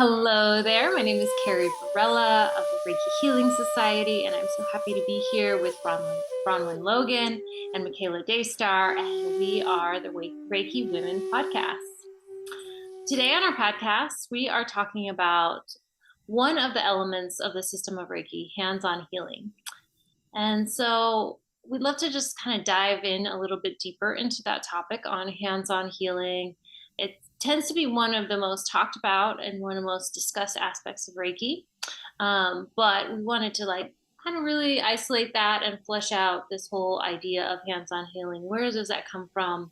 Hello there. My name is Carrie Varela of the Reiki Healing Society, and I'm so happy to be here with Bronwen Logan and Michaela Daystar, and we are the Reiki Women Podcasts. Today on our podcast, we are talking about one of the elements of the system of Reiki, hands-on healing. And so we'd love to just kind of dive in a little bit deeper into that topic on hands-on healing. It tends to be one of the most talked about and one of the most discussed aspects of Reiki. But we wanted to kind of really isolate that and flesh out this whole idea of hands-on healing. Where does that come from?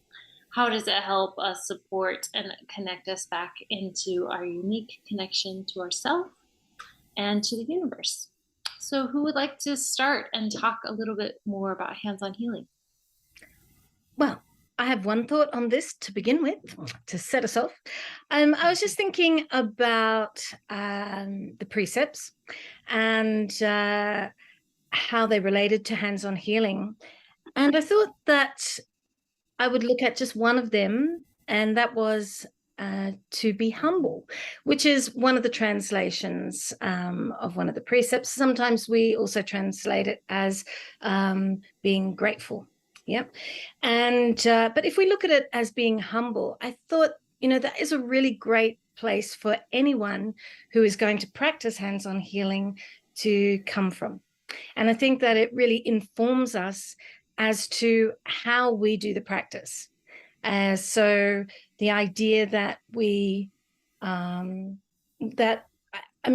How does it help us support and connect us back into our unique connection to ourselves and to the universe? So who would like to start and talk a little bit more about hands-on healing? Well, I have one thought on this to begin with, to set us off. I was just thinking about the precepts and how they related to hands-on healing. And I thought that I would look at just one of them, and that was to be humble, which is one of the translations of one of the precepts. Sometimes we also translate it as being grateful. Yep. And but if we look at it as being humble, I thought, that is a really great place for anyone who is going to practice hands-on healing to come from. And I think that it really informs us as to how we do the practice. So the idea that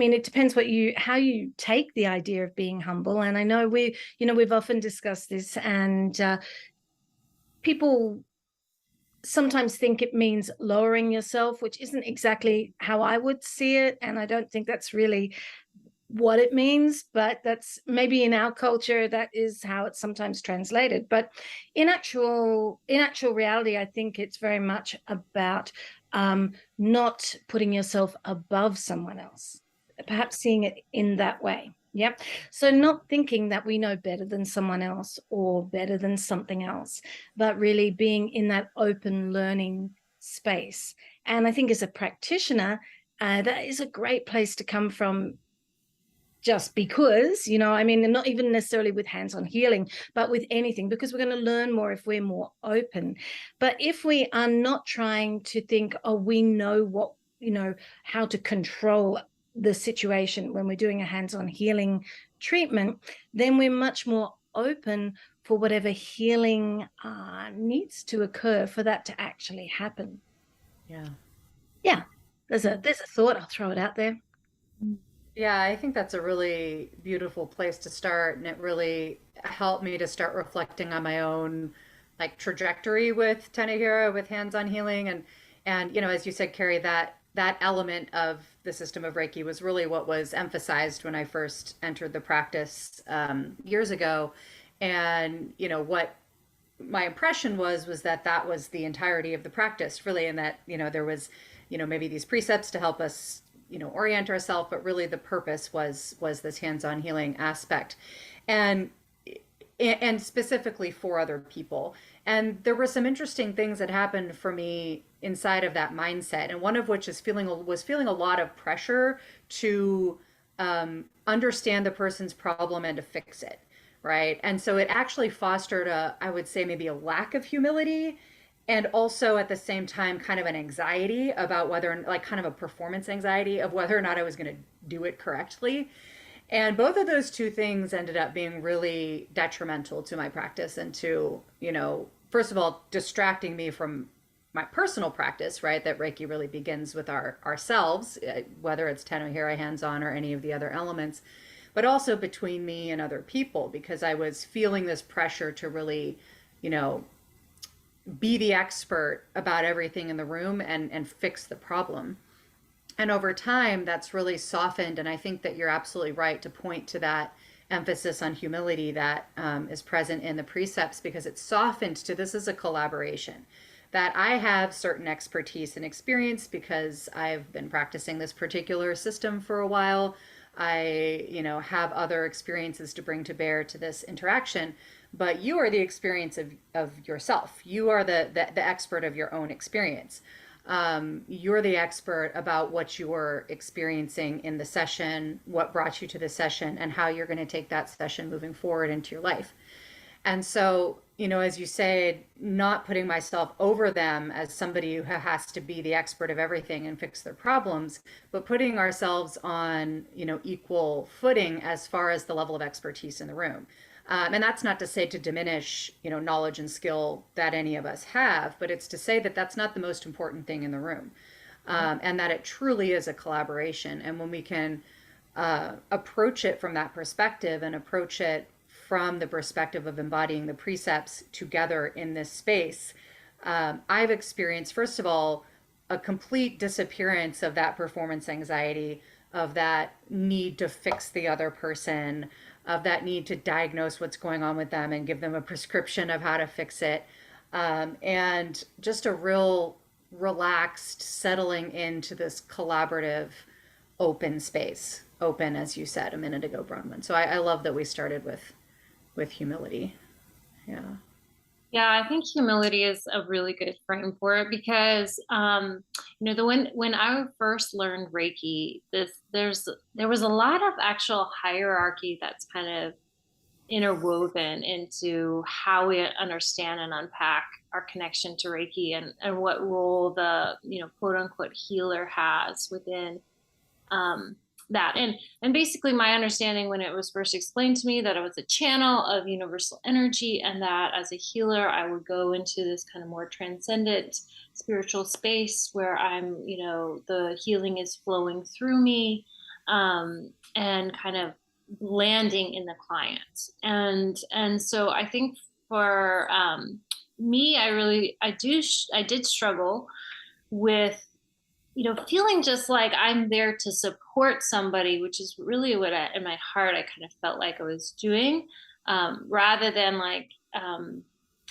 it depends how you take the idea of being humble. And I know we've often discussed this, and people sometimes think it means lowering yourself, which isn't exactly how I would see it. And I don't think that's really what it means, but that's maybe in our culture, that is how it's sometimes translated. But in actual reality, I think it's very much about not putting yourself above someone else, perhaps seeing it in that way. Yep. So not thinking that we know better than someone else or better than something else, but really being in that open learning space. And I think as a practitioner, that is a great place to come from, just because, not even necessarily with hands-on healing, but with anything, because we're going to learn more if we're more open. But if we are not trying to think, oh, we know how to control the situation when we're doing a hands-on healing treatment, then we're much more open for whatever healing needs to occur for that to actually happen. Yeah. There's a thought. I'll throw it out there. Yeah, I think that's a really beautiful place to start, and it really helped me to start reflecting on my own trajectory with Tanahira, with hands-on healing, and as you said, Carrie, that element of the system of Reiki was really what was emphasized when I first entered the practice years ago, and what my impression was that was the entirety of the practice, really, and that there was maybe these precepts to help us orient ourselves, but really the purpose was this hands-on healing aspect, and specifically for other people. And there were some interesting things that happened for me inside of that mindset, and one of which is feeling a lot of pressure to understand the person's problem and to fix it, right? And so it actually fostered I would say maybe a lack of humility, and also at the same time kind of an anxiety about kind of a performance anxiety of whether or not I was going to do it correctly. And both of those two things ended up being really detrimental to my practice and to, first of all, distracting me from my personal practice, right? That Reiki really begins with ourselves, whether it's Tenohira, hands-on, or any of the other elements, but also between me and other people, because I was feeling this pressure to really, be the expert about everything in the room and fix the problem. And over time, that's really softened. And I think that you're absolutely right to point to that emphasis on humility that is present in the precepts, because it's softened to this is a collaboration, that I have certain expertise and experience because I've been practicing this particular system for a while. I, have other experiences to bring to bear to this interaction, but you are the experience of yourself. You are the expert of your own experience. You're the expert about what you're experiencing in the session, what brought you to the session, and how you're going to take that session moving forward into your life. And so, as you say, not putting myself over them as somebody who has to be the expert of everything and fix their problems, but putting ourselves on, equal footing as far as the level of expertise in the room. And that's not to say to diminish, knowledge and skill that any of us have, but it's to say that that's not the most important thing in the room, and that it truly is a collaboration. And when we can approach it from that perspective and approach it from the perspective of embodying the precepts together in this space, I've experienced, first of all, a complete disappearance of that performance anxiety, of that need to fix the other person, of that need to diagnose what's going on with them and give them a prescription of how to fix it. And just a real relaxed settling into this collaborative, open space. Open, as you said a minute ago, Bronwen. So I love that we started with humility. Yeah. Yeah, I think humility is a really good frame for it because, when I first learned Reiki, there was a lot of actual hierarchy that's kind of interwoven into how we understand and unpack our connection to Reiki and what role the, quote unquote healer has within that. And basically my understanding when it was first explained to me that it was a channel of universal energy, and that as a healer I would go into this kind of more transcendent spiritual space where I'm, the healing is flowing through me, and kind of landing in the client. And so I think for me, I did struggle with, feeling just like I'm there to support somebody, which is really what in my heart, I kind of felt like I was doing, rather than like,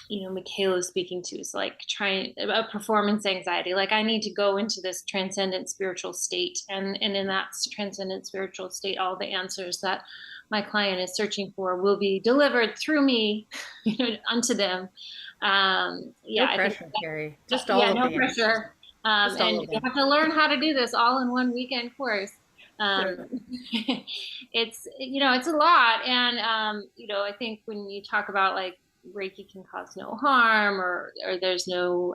Michaela was speaking to is like trying a performance anxiety. Like I need to go into this transcendent spiritual state. And in that transcendent spiritual state, all the answers that my client is searching for will be delivered through me, unto them. No pressure, Carrie. Just all of no the pressure. And you have to learn how to do this all in one weekend course. It's a lot. And, I think when you talk about like Reiki can cause no harm, or there's no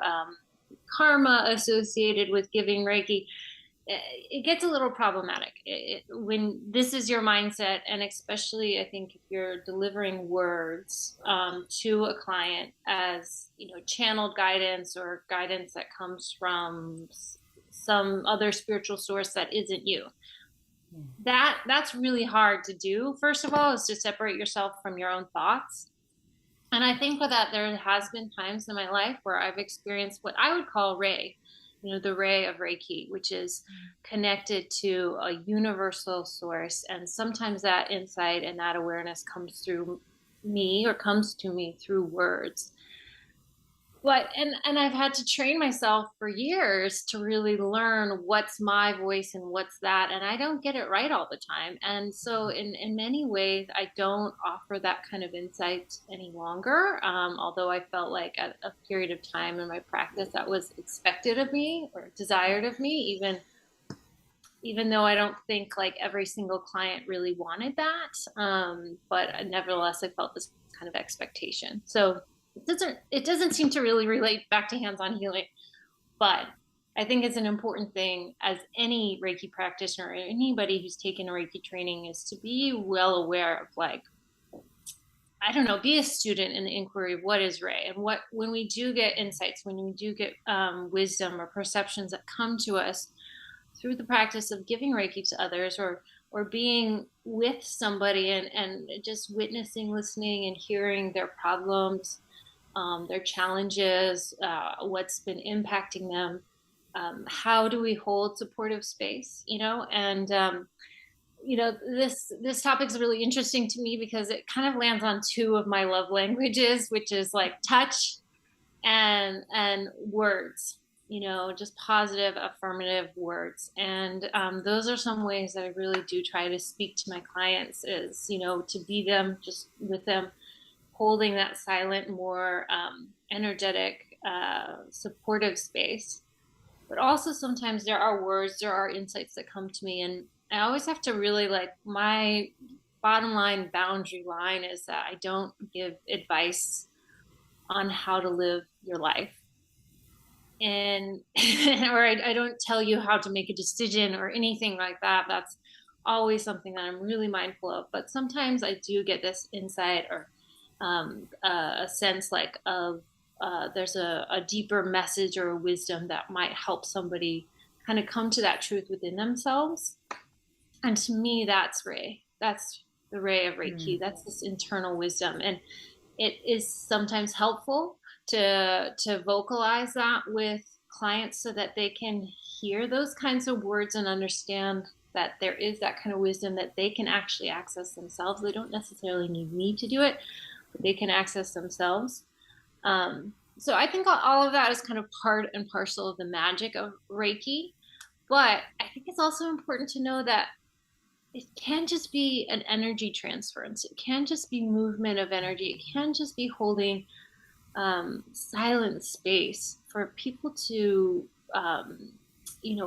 karma associated with giving Reiki, it gets a little problematic when this is your mindset. And especially I think if you're delivering words to a client as, channeled guidance or guidance that comes from some other spiritual source that isn't you, that's really hard to do. First of all, is to separate yourself from your own thoughts. And I think with that, there has been times in my life where I've experienced what I would call Rei, the Rei of Reiki, which is connected to a universal source. And sometimes that insight and that awareness comes through me, or comes to me through words. But and I've had to train myself for years to really learn what's my voice and what's that, and I don't get it right all the time. And so in many ways I don't offer that kind of insight any longer, although I felt like at a period of time in my practice that was expected of me or desired of me, even though I don't think like every single client really wanted that, but nevertheless I felt this kind of expectation. So it doesn't seem to really relate back to hands-on healing, but I think it's an important thing as any Reiki practitioner or anybody who's taken a Reiki training is to be well aware of, like, I don't know, be a student in the inquiry of what is Rei, and when we do get insights, when we do get wisdom or perceptions that come to us through the practice of giving Reiki to others, or being with somebody and just witnessing, listening, and hearing their problems, their challenges, what's been impacting them. How do we hold supportive space, and, this topic is really interesting to me because it kind of lands on two of my love languages, which is like touch and words, just positive, affirmative words. And those are some ways that I really do try to speak to my clients is, to be them, just with them, holding that silent, more energetic, supportive space. but also sometimes there are words, there are insights that come to me, and I always have to really, like, my bottom line boundary line is that I don't give advice on how to live your life, and or I don't tell you how to make a decision or anything like that. That's always something that I'm really mindful of. But sometimes I do get this insight or a sense like of there's a deeper message or a wisdom that might help somebody kind of come to that truth within themselves. And to me, that's Ray. That's the Ray of Reiki. That's this internal wisdom, and it is sometimes helpful to vocalize that with clients so that they can hear those kinds of words and understand that there is that kind of wisdom that they can actually access themselves. They don't necessarily need me to do it, but they can access themselves. So I think all of that is kind of part and parcel of the magic of Reiki. But I think it's also important to know that it can just be an energy transference. It can just be movement of energy. It can just be holding silent space for people to,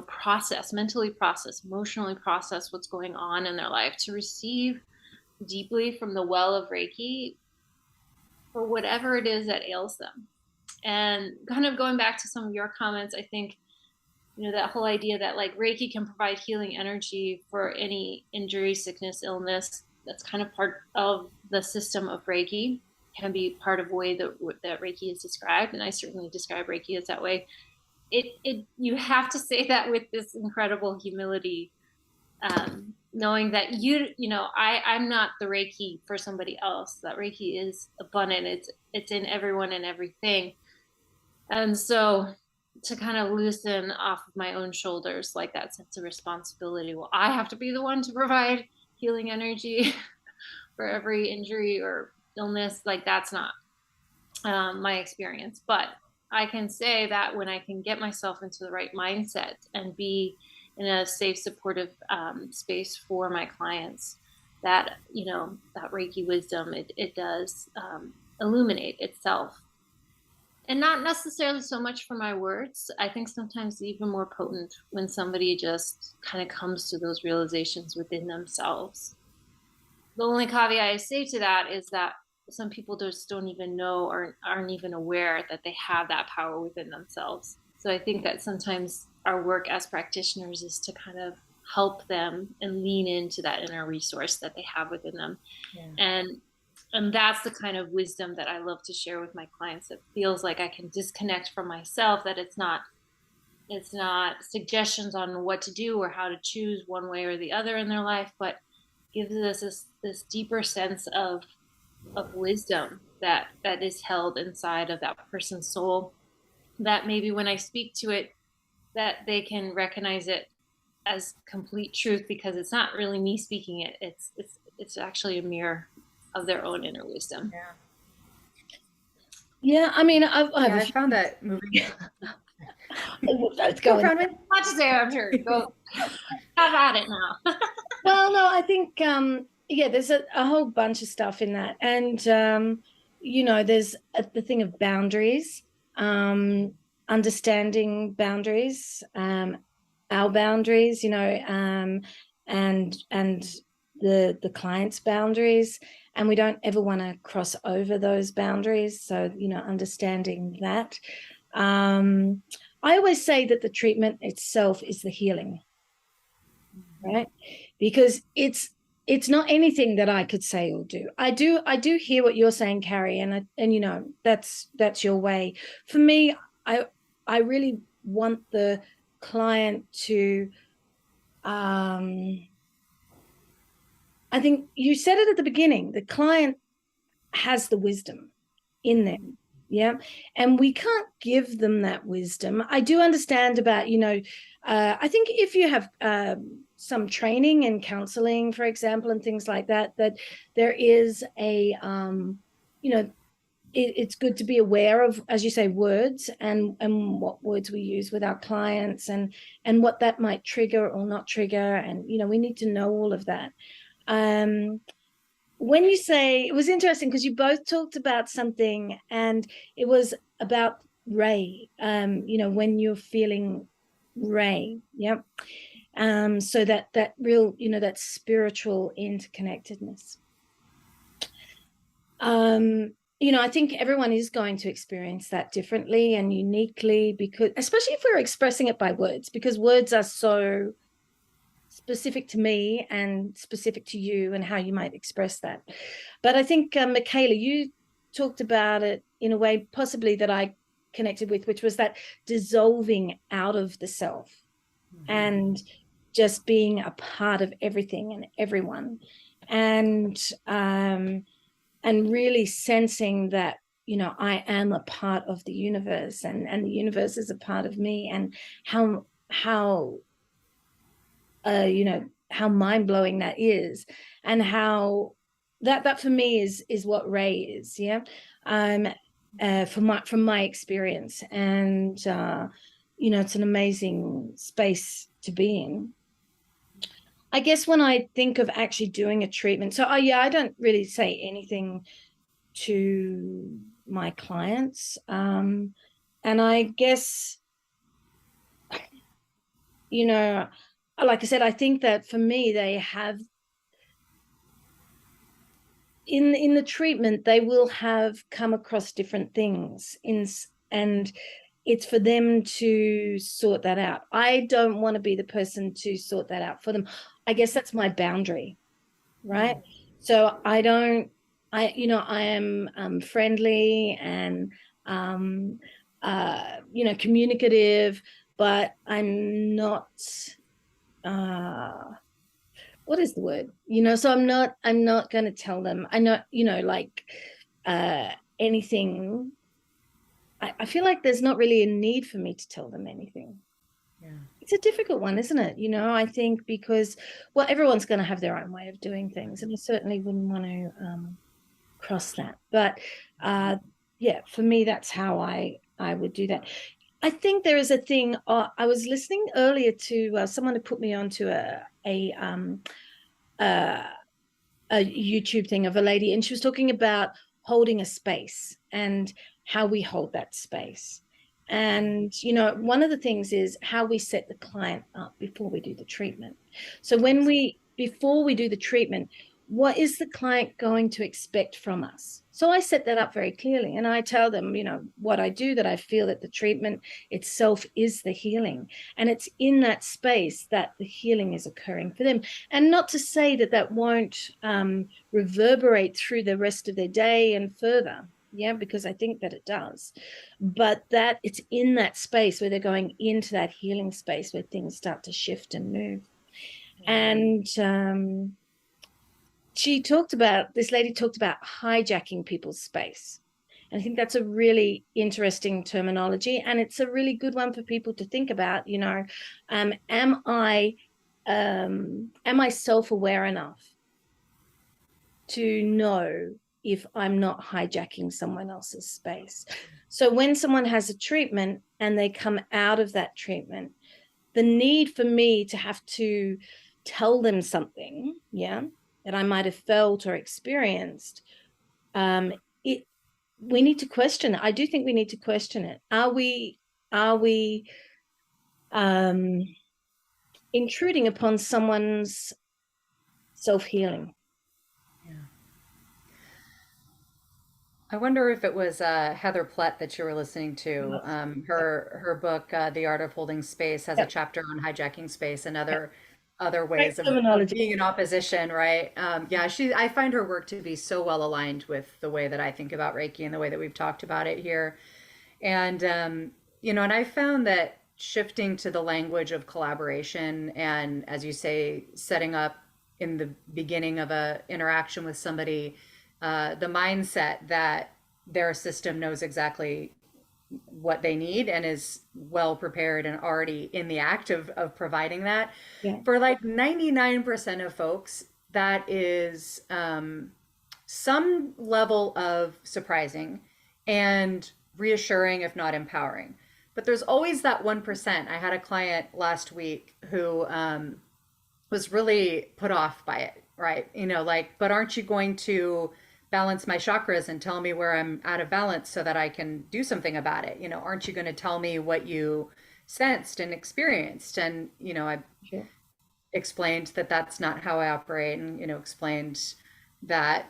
process, mentally process, emotionally process what's going on in their life, to receive deeply from the well of Reiki for whatever it is that ails them. And kind of going back to some of your comments, I think, that whole idea that like Reiki can provide healing energy for any injury, sickness, illness, that's kind of part of the system of Reiki, can be part of the way that Reiki is described. And I certainly describe Reiki as that way. You have to say that with this incredible humility, knowing that I'm not the Reiki for somebody else, that Reiki is abundant. It's in everyone and everything. And so to kind of loosen off of my own shoulders, like that sense of responsibility. Well, I have to be the one to provide healing energy for every injury or illness. Like that's not my experience. But I can say that when I can get myself into the right mindset and be in a safe, supportive space for my clients, that, that Reiki wisdom, it does illuminate itself. And not necessarily so much for my words. I think sometimes even more potent when somebody just kind of comes to those realizations within themselves. The only caveat I say to that is that some people just don't even know or aren't even aware that they have that power within themselves. So I think that sometimes our work as practitioners is to kind of help them and lean into that inner resource that they have within them. Yeah. And that's the kind of wisdom that I love to share with my clients. It feels like I can disconnect from myself, that it's not suggestions on what to do or how to choose one way or the other in their life, but gives us this deeper sense of wisdom that is held inside of that person's soul, that maybe when I speak to it, that they can recognize it as complete truth, because it's not really me speaking it. It's actually a mirror of their own inner wisdom. Yeah, I mean, I found that moving. Let's go. Bronwen. Not to say, I'm sure. Go. Have at it now. Well, no, I think there's a whole bunch of stuff in that, and there's the thing of boundaries, understanding boundaries, our boundaries, and the client's boundaries. And we don't ever want to cross over those boundaries. So, understanding that. I always say that the treatment itself is the healing, right? Because it's not anything that I could say or do. I do hear what you're saying, Carrie, and that's your way. For me, I really want the client to I think you said it at the beginning, the client has the wisdom in them. Yeah. And we can't give them that wisdom. I do understand about, I think if you have some training in counseling, for example, and things like that, that there is a, it's good to be aware of, as you say, words and what words we use with our clients and what that might trigger or not trigger. And, we need to know all of that. When you say, it was interesting because you both talked about something, and it was about Ray, when you're feeling Ray. Yep. So that real, that spiritual interconnectedness. I think everyone is going to experience that differently and uniquely, because especially if we're expressing it by words, because words are so specific to me and specific to you and how you might express that. But I think, Michaela, you talked about it in a way possibly that I connected with, which was that dissolving out of the self and just being a part of everything and everyone, and really sensing that I am a part of the universe, and the universe is a part of me, and how how mind-blowing that is, and how that for me is what Ray is. Yeah. From my experience, and it's an amazing space to be in. I guess when I think of actually doing a treatment, so I don't really say anything to my clients, and I guess, like I said, I think that for me, they have in the treatment, they will have come across different things and it's for them to sort that out. I don't want to be the person to sort that out for them. I guess that's my boundary, right? So I am friendly and communicative, but I'm not what is the word? So I'm not going to tell them. I know, anything. I feel like there's not really a need for me to tell them anything. Yeah. It's a difficult one, isn't it? I think because, well, everyone's going to have their own way of doing things, and I certainly wouldn't want to cross that. But yeah, for me, that's how I would do that. I think there is a thing. I was listening earlier to someone who put me onto a YouTube thing of a lady, and she was talking about holding a space and how we hold that space. And, one of the things is how we set the client up before we do the treatment. So before we do the treatment, what is the client going to expect from us? So I set that up very clearly, and I tell them, what I do, that I feel that the treatment itself is the healing, and it's in that space that the healing is occurring for them. And not to say that won't reverberate through the rest of their day and further. Yeah, because I think that it does, but that it's in that space where they're going into that healing space where things start to shift and move. And this lady talked about hijacking people's space. And I think that's a really interesting terminology, and it's a really good one for people to think about. Am I self-aware enough to know if I'm not hijacking someone else's space? So when someone has a treatment and they come out of that treatment, the need for me to have to tell them something, that I might have felt or experienced, we need to question it. I do think we need to question it. Are we intruding upon someone's self-healing? I wonder if it was Heather Plett that you were listening to. Her book, The Art of Holding Space, has a chapter on hijacking space and other ways of being in opposition, right? I find her work to be so well aligned with the way that I think about Reiki and the way that we've talked about it here. And and I found that shifting to the language of collaboration, and as you say, setting up in the beginning of a interaction with somebody, the mindset that their system knows exactly what they need and is well prepared and already in the act of providing that. For like 99% of folks, that is some level of surprising and reassuring, if not empowering. But there's always that 1%. I had a client last week who was really put off by it, right? But aren't you going to balance my chakras and tell me where I'm out of balance so that I can do something about it? Aren't you going to tell me what you sensed and experienced. And, I Sure. explained that that's not how I operate, and, explained that,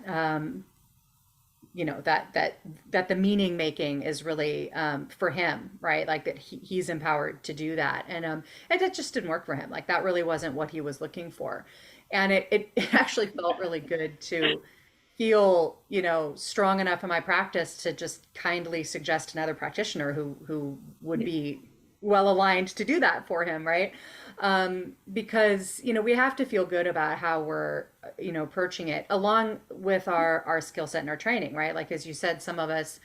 that the meaning making is really for him, right? Like that he's empowered to do that. And it just didn't work for him. Like that really wasn't what he was looking for. And it actually felt really good to feel, strong enough in my practice to just kindly suggest another practitioner who would be well aligned to do that for him, right? Because we have to feel good about how we're approaching it, along with our skill set and our training, right? Like as you said, some of us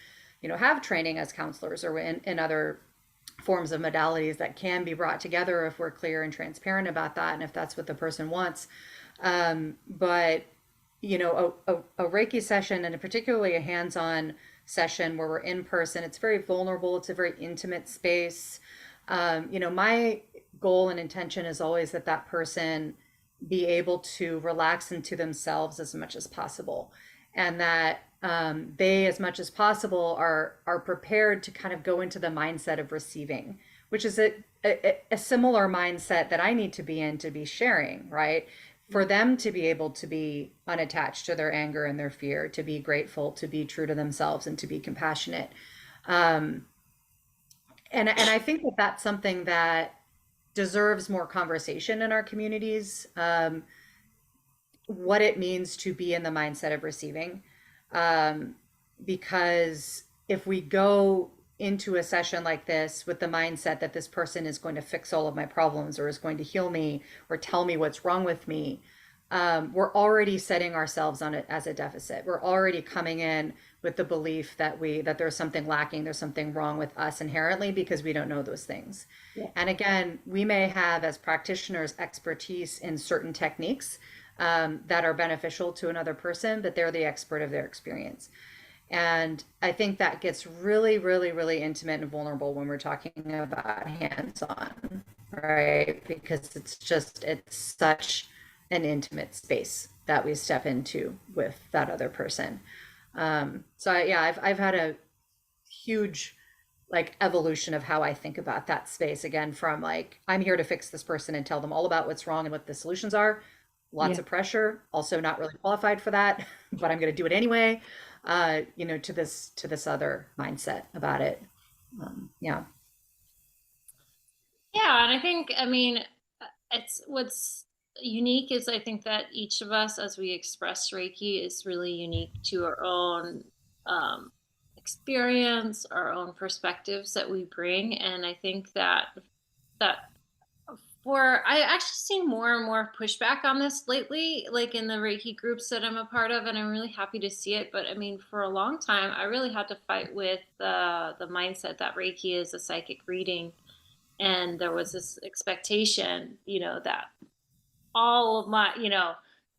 have training as counselors or in other forms of modalities that can be brought together if we're clear and transparent about that, and if that's what the person wants. But a Reiki session, and particularly a hands-on session where we're in person, it's very vulnerable. It's a very intimate space. My goal and intention is always that that person be able to relax into themselves as much as possible, and that they, as much as possible, are prepared to kind of go into the mindset of receiving, which is a similar mindset that I need to be in to be sharing, right? For them to be able to be unattached to their anger and their fear, to be grateful, to be true to themselves, and to be compassionate. Um, and I think that that's something that deserves more conversation in our communities. What it means to be in the mindset of receiving. Um, because if we go into a session like this with the mindset that this person is going to fix all of my problems, or is going to heal me, or tell me what's wrong with me, we're already setting ourselves on it as a deficit. We're already coming in with the belief that there's something lacking, there's something wrong with us inherently, because we don't know those things. Yeah. And again, we may have, as practitioners, expertise in certain techniques that are beneficial to another person, but they're the expert of their experience. And I think that gets really, really, really intimate and vulnerable when we're talking about hands-on, right? Because it's such an intimate space that we step into with that other person. Yeah, I've had a huge like evolution of how I think about that space, again, from like, I'm here to fix this person and tell them all about what's wrong and what the solutions are. Lots Yeah. of pressure, also not really qualified for that, but I'm going to do it anyway. To this other mindset about it. Yeah. Yeah, and I think, I mean, it's what's unique is I think that each of us, as we express Reiki, is really unique to our own um, experience, our own perspectives that we bring. And I think that I actually seen more and more pushback on this lately, like in the Reiki groups that I'm a part of, and I'm really happy to see it. But I mean, for a long time, I really had to fight with the mindset that Reiki is a psychic reading, and there was this expectation, that all of my,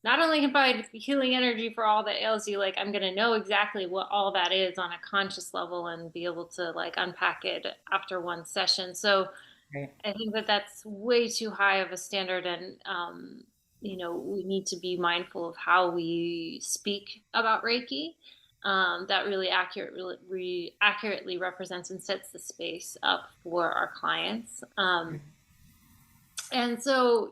not only can I healing energy for all that ails you, like I'm gonna know exactly what all that is on a conscious level and be able to like unpack it after one session. So Right. I think that that's way too high of a standard, and we need to be mindful of how we speak about Reiki. That really accurately represents and sets the space up for our clients. And so,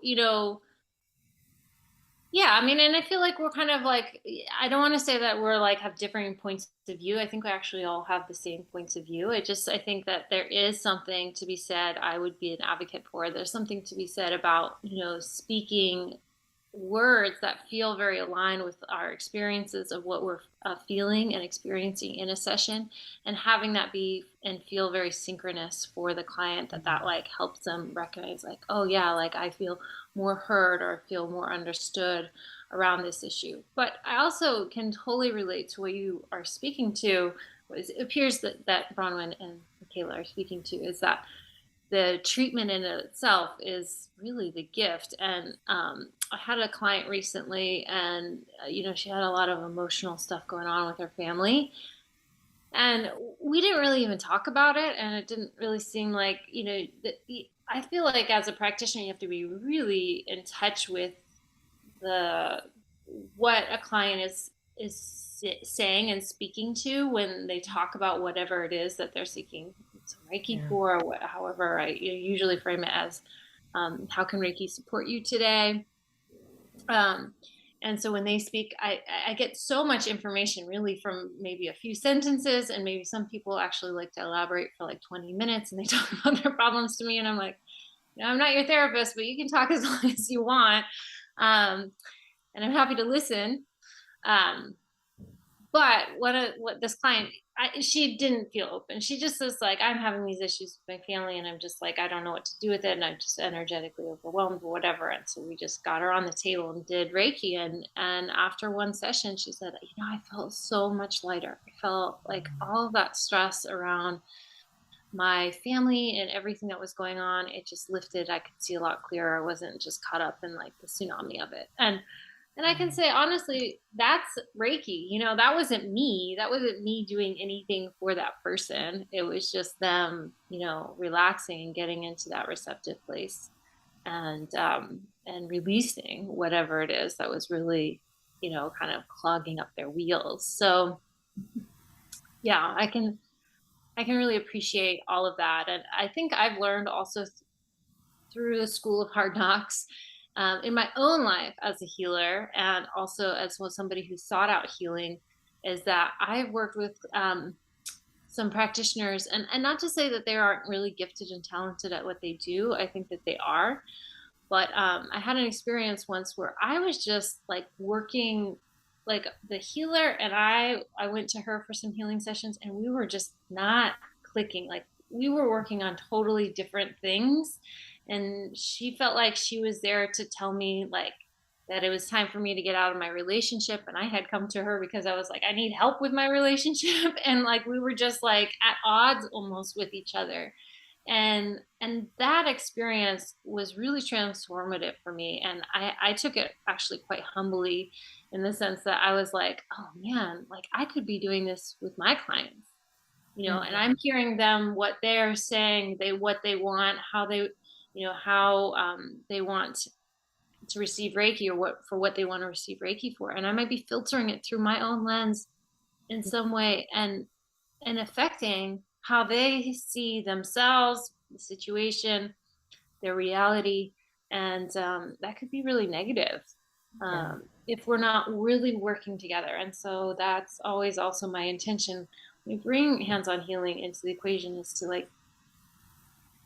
yeah, I mean, and I feel like we're kind of like, I don't want to say that we're like have differing points of view. I think we actually all have the same points of view. I think that there is something to be said. I would be an advocate for. There's something to be said about, speaking words that feel very aligned with our experiences of what we're feeling and experiencing in a session, and having that be and feel very synchronous for the client, that like helps them recognize like, oh yeah, like I feel more heard or feel more understood around this issue. But I also can totally relate to what you are speaking to. It appears that Bronwen and Michaela are speaking to is that the treatment in itself is really the gift. And I had a client recently, and she had a lot of emotional stuff going on with her family, and we didn't really even talk about it. And it didn't really seem like, I feel like as a practitioner, you have to be really in touch with the what a client is saying and speaking to when they talk about whatever it is that they're seeking some Reiki for, or however I usually frame it as, how can Reiki support you today? And so when they speak, I get so much information really from maybe a few sentences, and maybe some people actually like to elaborate for like 20 minutes and they talk about their problems to me. And I'm like, I'm not your therapist, but you can talk as long as you want. And I'm happy to listen. But what this client, she didn't feel open. She just was like, I'm having these issues with my family, and I'm just like, I don't know what to do with it, and I'm just energetically overwhelmed or whatever. And so we just got her on the table and did Reiki. And after one session, she said, I felt so much lighter. I felt like all of that stress around my family and everything that was going on, it just lifted. I could see a lot clearer. I wasn't just caught up in like the tsunami of it. And I can say, honestly, that's Reiki. That wasn't me. That wasn't me doing anything for that person. It was just them, relaxing and getting into that receptive place, and releasing whatever it is that was really, kind of clogging up their wheels. So, yeah, I can really appreciate all of that. And I think I've learned also through the School of Hard Knocks, in my own life as a healer, and also as somebody who sought out healing, is that I've worked with some practitioners, and not to say that they aren't really gifted and talented at what they do. I think that they are. But I had an experience once where I was just like working like the healer, and I went to her for some healing sessions, and we were just not clicking. Like, we were working on totally different things. And she felt like she was there to tell me like that it was time for me to get out of my relationship. And I had come to her because I was like, I need help with my relationship. And like, we were just like at odds almost with each other. And that experience was really transformative for me. And I took it actually quite humbly, in the sense that I was like, oh man, like I could be doing this with my clients, and I'm hearing them, what they're saying, what they want, how they, how they want to receive Reiki, or what they want to receive Reiki for. And I might be filtering it through my own lens in some way, and affecting how they see themselves, the situation, their reality. And that could be really negative if we're not really working together. And so that's always also my intention. We bring hands-on healing into the equation, is to like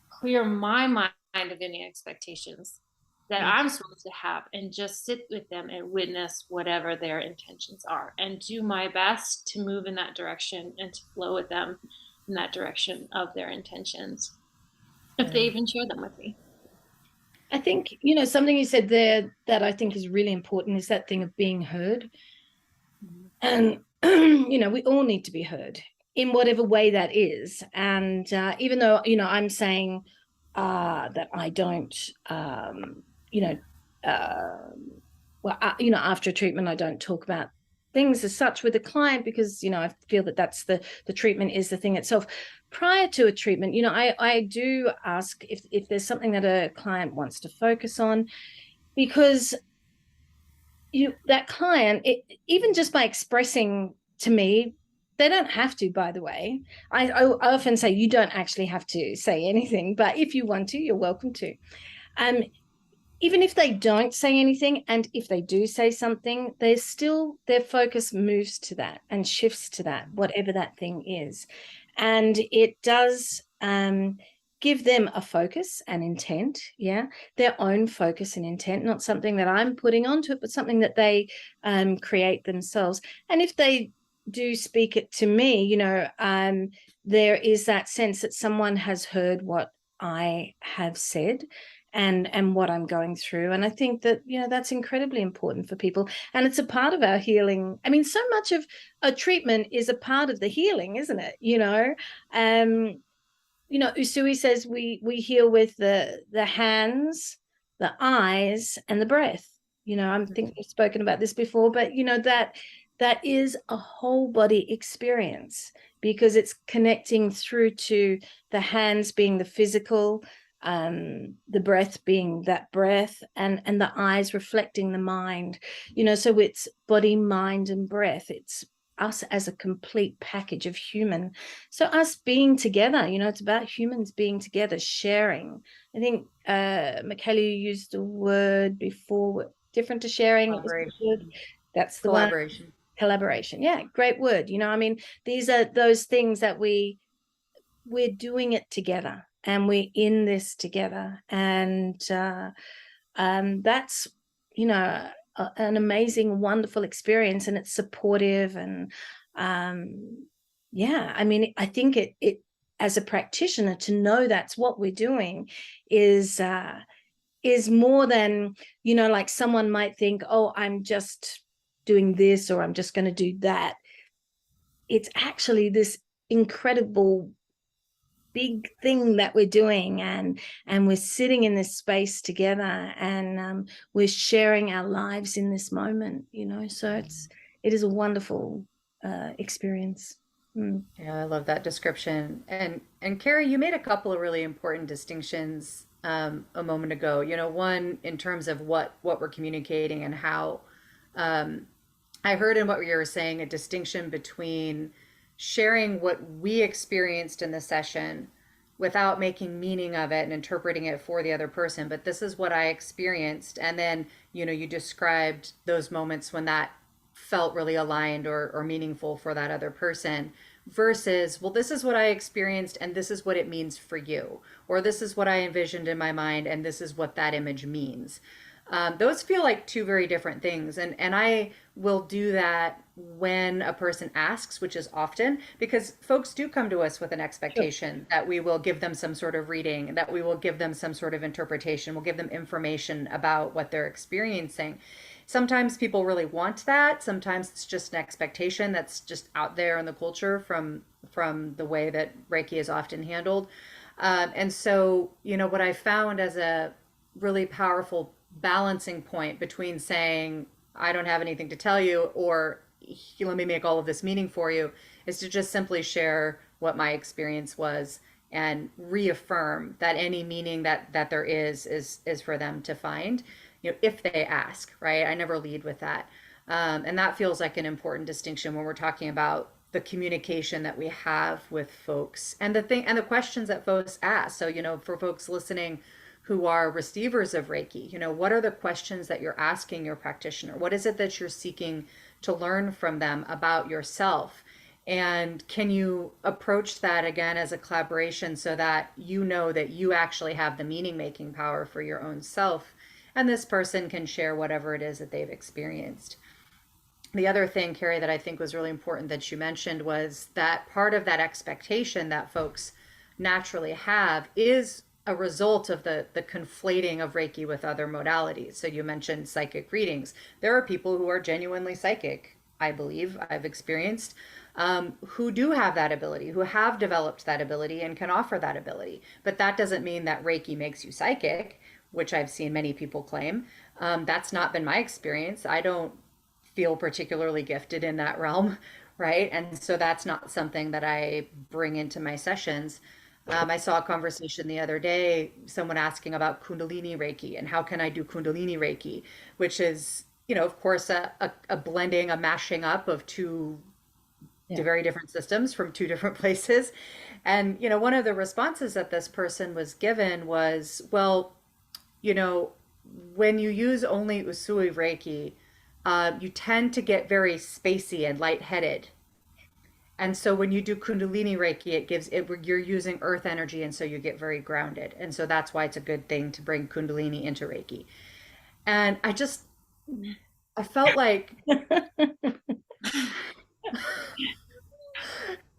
clear my mind of any expectations that I'm supposed to have, and just sit with them and witness whatever their intentions are, and do my best to move in that direction and to flow with them in that direction of their intentions, if they even share them with me. I think, something you said there that I think is really important is that thing of being heard. And, we all need to be heard in whatever way that is. And even though, I'm saying that I don't, after treatment, I don't talk about things as such with a client, because, I feel that that's the treatment is the thing itself. Prior to a treatment, I do ask if there's something that a client wants to focus on, because that client, even just by expressing to me, they don't have to, by the way. I often say you don't actually have to say anything, but if you want to, you're welcome to. Even if they don't say anything, and if they do say something, their focus moves to that and shifts to that, whatever that thing is. And it does give them a focus and intent, their own focus and intent, not something that I'm putting onto it, but something that they create themselves. And if they do speak it to me, there is that sense that someone has heard what I have said and what I'm going through. And I think that, that's incredibly important for people. And it's a part of our healing. I mean, so much of a treatment is a part of the healing, isn't it? Usui says we heal with the hands, the eyes, and the breath. I think we've spoken about this before, but that is a whole body experience, because it's connecting through to the hands being the physical, the breath being that breath, and the eyes reflecting the mind. So it's body, mind, and breath. It's us as a complete package of human. So us being together, it's about humans being together, sharing. I think Michaela, you used the word before, different to sharing. It was good. That's the one. Collaboration. Yeah, great word. These are those things that we're doing it together, and we're in this together, and that's an amazing, wonderful experience, and it's supportive. And I think it as a practitioner, to know that's what we're doing is more than, like someone might think, oh, I'm just doing this, or I'm just going to do that. It's actually this incredible big thing that we're doing, and we're sitting in this space together, and we're sharing our lives in this moment, so it is a wonderful experience. Yeah, I love that description. And Carrie, you made a couple of really important distinctions a moment ago. One in terms of what we're communicating and how. I heard in what you were saying a distinction between sharing what we experienced in the session without making meaning of it and interpreting it for the other person. But this is what I experienced. And then, you described those moments when that felt really aligned or meaningful for that other person, versus, well, this is what I experienced and this is what it means for you. Or this is what I envisioned in my mind and this is what that image means. Those feel like two very different things. And I will do that when a person asks, which is often, because folks do come to us with an expectation that we will give them some sort of reading, that we will give them some sort of interpretation, we'll give them information about what they're experiencing. Sometimes people really want that. Sometimes it's just an expectation that's just out there in the culture from the way that Reiki is often handled. And so, what I found as a really powerful balancing point between saying, I don't have anything to tell you, or let me make all of this meaning for you, is to just simply share what my experience was and reaffirm that any meaning that there is for them to find, if they ask, right? I never lead with that. And that feels like an important distinction when we're talking about the communication that we have with folks and the questions that folks ask. So, for folks listening who are receivers of Reiki, what are the questions that you're asking your practitioner? What is it that you're seeking to learn from them about yourself? And can you approach that again as a collaboration so that you know that you actually have the meaning making power for your own self, and this person can share whatever it is that they've experienced. The other thing, Carrie, that I think was really important that you mentioned was that part of that expectation that folks naturally have is a result of the conflating of Reiki with other modalities. So you mentioned psychic readings. There are people who are genuinely psychic, I believe, I've experienced, who do have that ability, who have developed that ability and can offer that ability. But that doesn't mean that Reiki makes you psychic, which I've seen many people claim. That's not been my experience. I don't feel particularly gifted in that realm, right? And so that's not something that I bring into my sessions. I saw a conversation the other day, someone asking about Kundalini Reiki and how can I do Kundalini Reiki, which is, of course, a blending, a mashing up of two very different systems from two different places. And, one of the responses that this person was given was, well, when you use only Usui Reiki, you tend to get very spacey and lightheaded. And so when you do Kundalini Reiki, you're using earth energy, and so you get very grounded. And so that's why it's a good thing to bring Kundalini into Reiki. And I felt like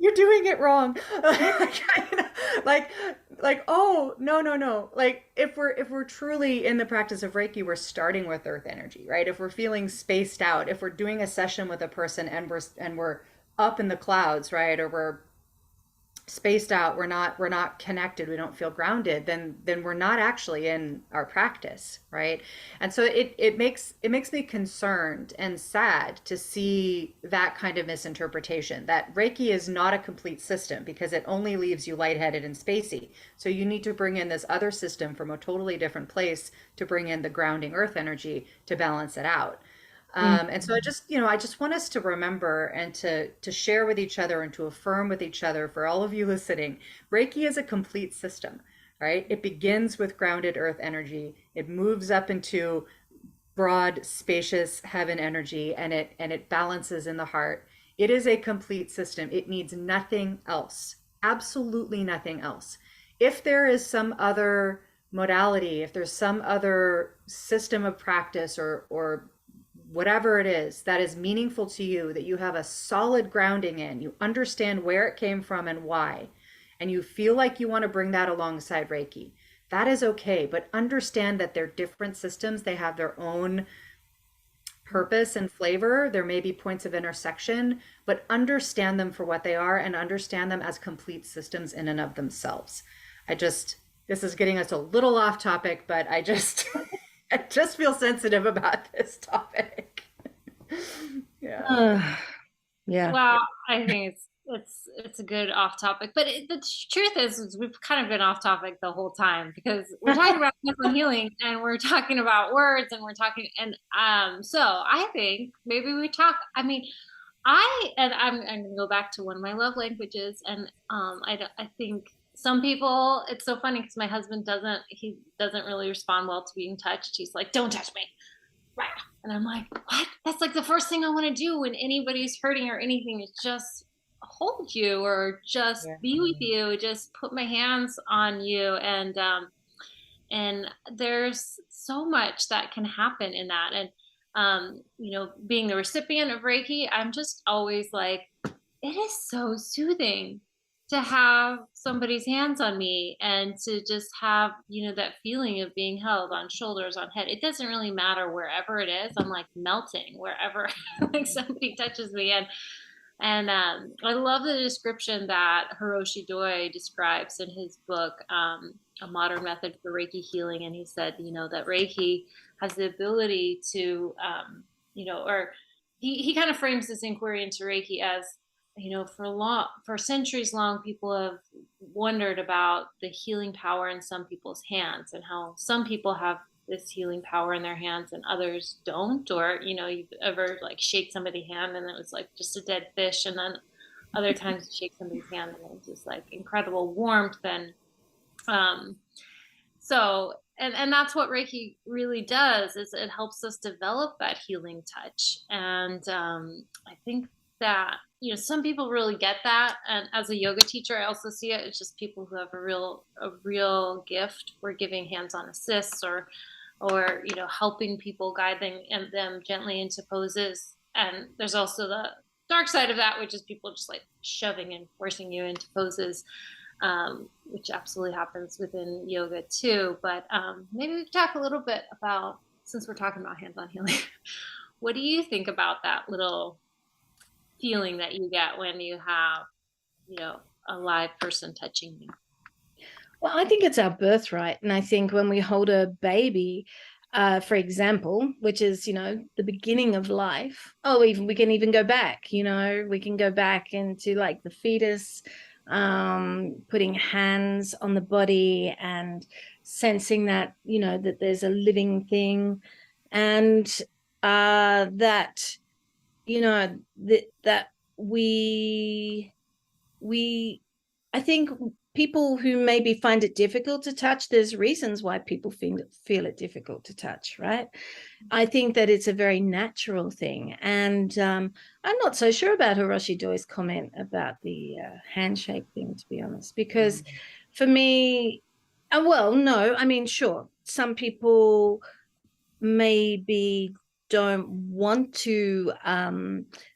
you're doing it wrong. Oh, no. Like if we're truly in the practice of Reiki, we're starting with earth energy, right? If we're feeling spaced out, if we're doing a session with a person and we're up in the clouds, right? Or we're spaced out, we're not connected, we don't feel grounded, then we're not actually in our practice, right? And so it makes me concerned and sad to see that kind of misinterpretation, that Reiki is not a complete system because it only leaves you lightheaded and spacey. So you need to bring in this other system from a totally different place to bring in the grounding earth energy to balance it out. And so I just want us to remember and to share with each other and to affirm with each other for all of you listening. Reiki is a complete system, right? It begins with grounded earth energy. It moves up into broad, spacious heaven energy, and it balances in the heart. It is a complete system. It needs nothing else. Absolutely nothing else. If there is some other modality, if there's some other system of practice or whatever it is that is meaningful to you, that you have a solid grounding in, you understand where it came from and why, and you feel like you want to bring that alongside Reiki, that is okay. But understand that they're different systems. They have their own purpose and flavor. There may be points of intersection, but understand them for what they are and understand them as complete systems in and of themselves. This is getting us a little off topic, but I just feel sensitive about this topic. Yeah. Yeah. Well, I think it's a good off topic, but the truth is we've kind of been off topic the whole time because we're talking about mental healing and we're talking about words and we're talking so I think maybe we talk. I mean, I'm going to go back to one of my love languages, and I think some people, it's so funny because my husband doesn't really respond well to being touched. He's like, "Don't touch me." Right. And I'm like, what? That's like the first thing I want to do when anybody's hurting or anything is just hold you or just Yeah. be with you, just put my hands on you. And there's so much that can happen in that. And being the recipient of Reiki, I'm just always like, it is so soothing to have somebody's hands on me and to just have that feeling of being held on shoulders, on head. It doesn't really matter wherever it is. I'm like melting wherever like somebody touches me. And I love the description that Hiroshi Doi describes in his book, A Modern Method for Reiki Healing. And he said, that Reiki has the ability to, or he kind of frames this inquiry into Reiki as, for centuries long, people have wondered about the healing power in some people's hands and how some people have this healing power in their hands and others don't. Or, you've ever like shake somebody's hand and it was like just a dead fish. And then other times you shake somebody's hand and it was just like incredible warmth. And and that's what Reiki really does, is it helps us develop that healing touch. And I think that some people really get that, and as a yoga teacher I also see it. It's just people who have a real gift for giving hands-on assists or helping people, guiding them gently into poses. And there's also the dark side of that, which is people just like shoving and forcing you into poses, which absolutely happens within yoga too. But maybe we could talk a little bit about, since we're talking about hands-on healing, what do you think about that little feeling that you get when you have, a live person touching you? Well, I think it's our birthright. And I think when we hold a baby, for example, which is, the beginning of life. Oh, we can even go back, we can go back into like the fetus, putting hands on the body and sensing that, that there's a living thing. And that, that I think people who maybe find it difficult to touch, there's reasons why people feel it difficult to touch, right? I think that it's a very natural thing. And I'm not so sure about Hiroshi Doi's comment about the handshake thing, to be honest, because for me, no, I mean, sure, some people maybe don't want to,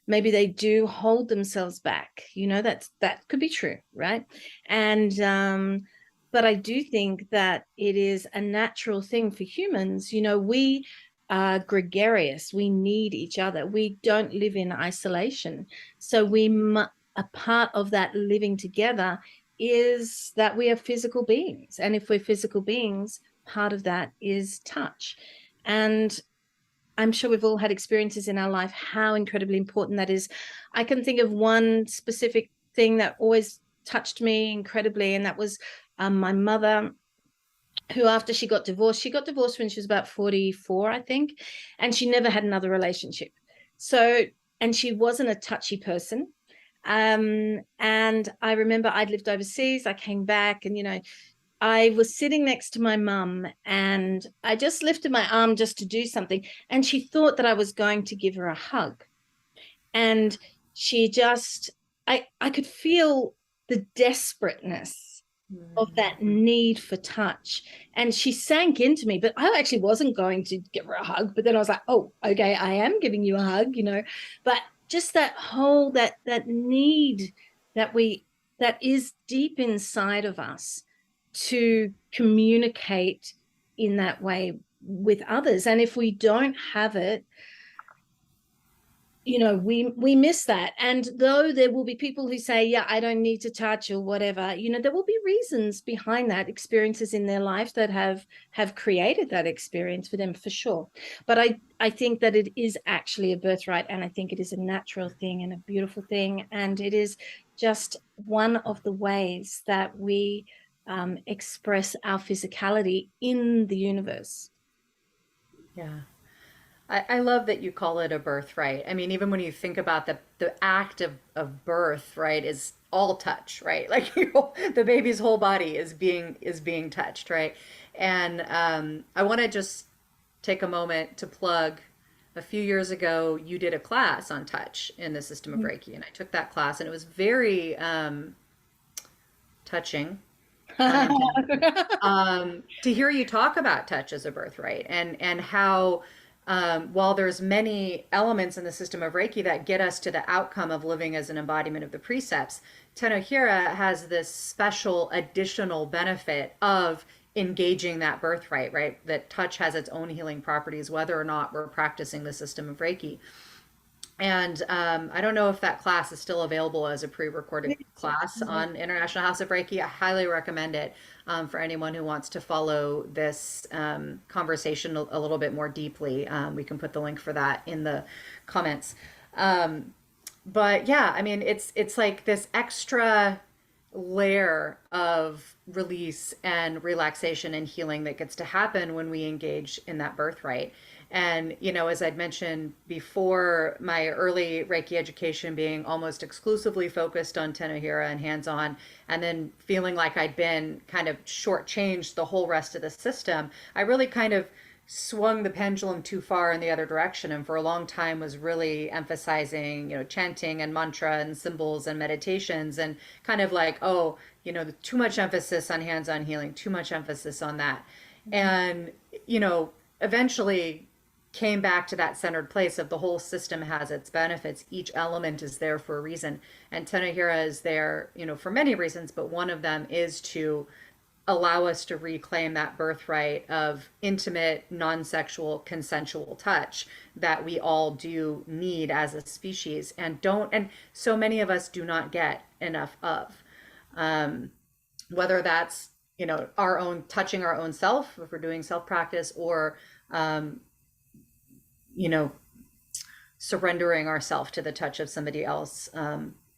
maybe they do hold themselves back, that could be true, right? And but I do think that it is a natural thing for humans. We are gregarious, we need each other, we don't live in isolation. So a part of that living together is that we are physical beings, and if we're physical beings, part of that is touch. And I'm sure we've all had experiences in our life how incredibly important that is. I can think of one specific thing that always touched me incredibly, and that was my mother who, after she got divorced when she was about 44, I think, and she never had another relationship. So, and she wasn't a touchy person. And I remember I'd lived overseas, I came back, and, I was sitting next to my mum, and I just lifted my arm just to do something. And she thought that I was going to give her a hug. And she just, I could feel the desperateness of that need for touch. And she sank into me, but I actually wasn't going to give her a hug. But then I was like, oh, okay, I am giving you a hug, But just that whole, that need that is deep inside of us to communicate in that way with others. And if we don't have it, we miss that. And though there will be people who say, yeah, I don't need to touch or whatever, there will be reasons behind that, experiences in their life that have created that experience for them, for sure. But I think that it is actually a birthright, and I think it is a natural thing and a beautiful thing, and it is just one of the ways that we express our physicality in the universe. Yeah. I love that you call it a birthright. I mean, even when you think about the act of birth, right, is all touch, right? Like the baby's whole body is being touched, right? And I want to just take a moment to plug. A few years ago, you did a class on touch in the system of Reiki, and I took that class, and it was very touching. To hear you talk about touch as a birthright, and how while there's many elements in the system of Reiki that get us to the outcome of living as an embodiment of the precepts, Tenohira has this special additional benefit of engaging that birthright, right? That touch has its own healing properties, whether or not we're practicing the system of Reiki. And I don't know if that class is still available as a pre-recorded class on International House of Reiki. I highly recommend it for anyone who wants to follow this conversation a little bit more deeply. We can put the link for that in the comments. But yeah, I mean, it's like this extra layer of release and relaxation and healing that gets to happen when we engage in that birthright. And, as I'd mentioned before, my early Reiki education being almost exclusively focused on Tenohira and hands-on, and then feeling like I'd been kind of shortchanged the whole rest of the system, I really kind of swung the pendulum too far in the other direction, and for a long time was really emphasizing chanting and mantra and symbols and meditations, and kind of like, oh, too much emphasis on hands-on healing, too much emphasis on that. And eventually came back to that centered place of the whole system has its benefits. Each element is there for a reason, and Tenohira is there for many reasons, but one of them is to allow us to reclaim that birthright of intimate, non-sexual, consensual touch that we all do need as a species, and so many of us do not get enough of. Whether that's our own touching our own self, if we're doing self practice, or surrendering ourselves to the touch of somebody else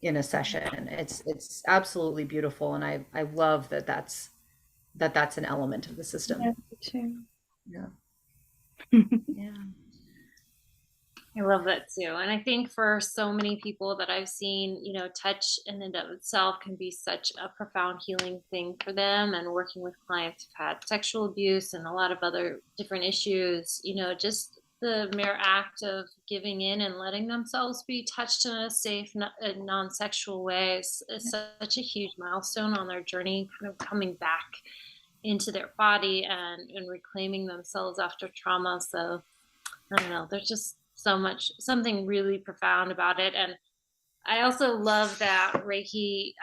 in a session. It's absolutely beautiful, and I love that's an element of the system. Yeah, me too. Yeah. Yeah. I love that too. And I think for so many people that I've seen, touch in and of itself can be such a profound healing thing for them. And working with clients who've had sexual abuse and a lot of other different issues, just the mere act of giving in and letting themselves be touched in a safe, non-sexual way is such a huge milestone on their journey, kind of coming back into their body and reclaiming themselves after trauma. So I don't know, there's just something really profound about it. And I also love that Reiki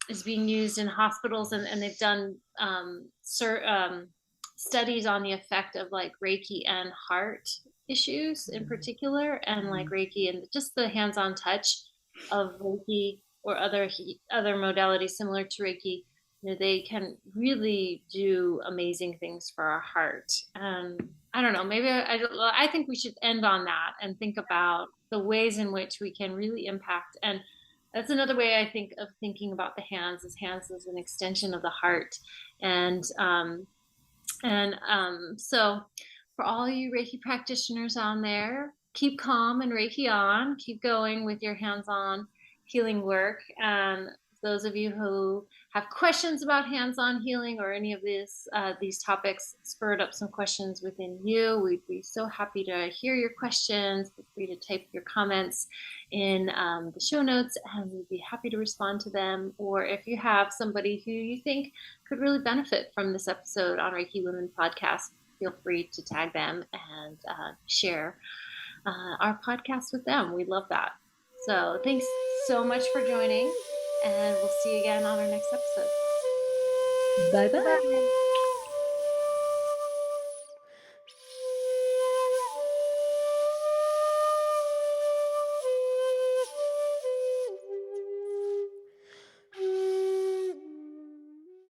is being used in hospitals, and they've done studies on the effect of like Reiki and heart issues in particular, and like Reiki and just the hands-on touch of Reiki or other modalities similar to Reiki. They can really do amazing things for our heart. And I don't know, maybe I think we should end on that and think about the ways in which we can really impact. And that's another way I think of thinking about the hands as an extension of the heart. And And so for all you Reiki practitioners on there, keep calm and Reiki on, keep going with your hands-on healing work. And those of you who have questions about hands-on healing or any of these topics spurred up some questions within you, we'd be so happy to hear your questions. Feel free to type your comments in the show notes, and we'd be happy to respond to them. Or if you have somebody who you think could really benefit from this episode on Reiki Women Podcast, feel free to tag them and share our podcast with them. We love that. So thanks so much for joining, and we'll see you again on our next episode. Bye-bye. Bye.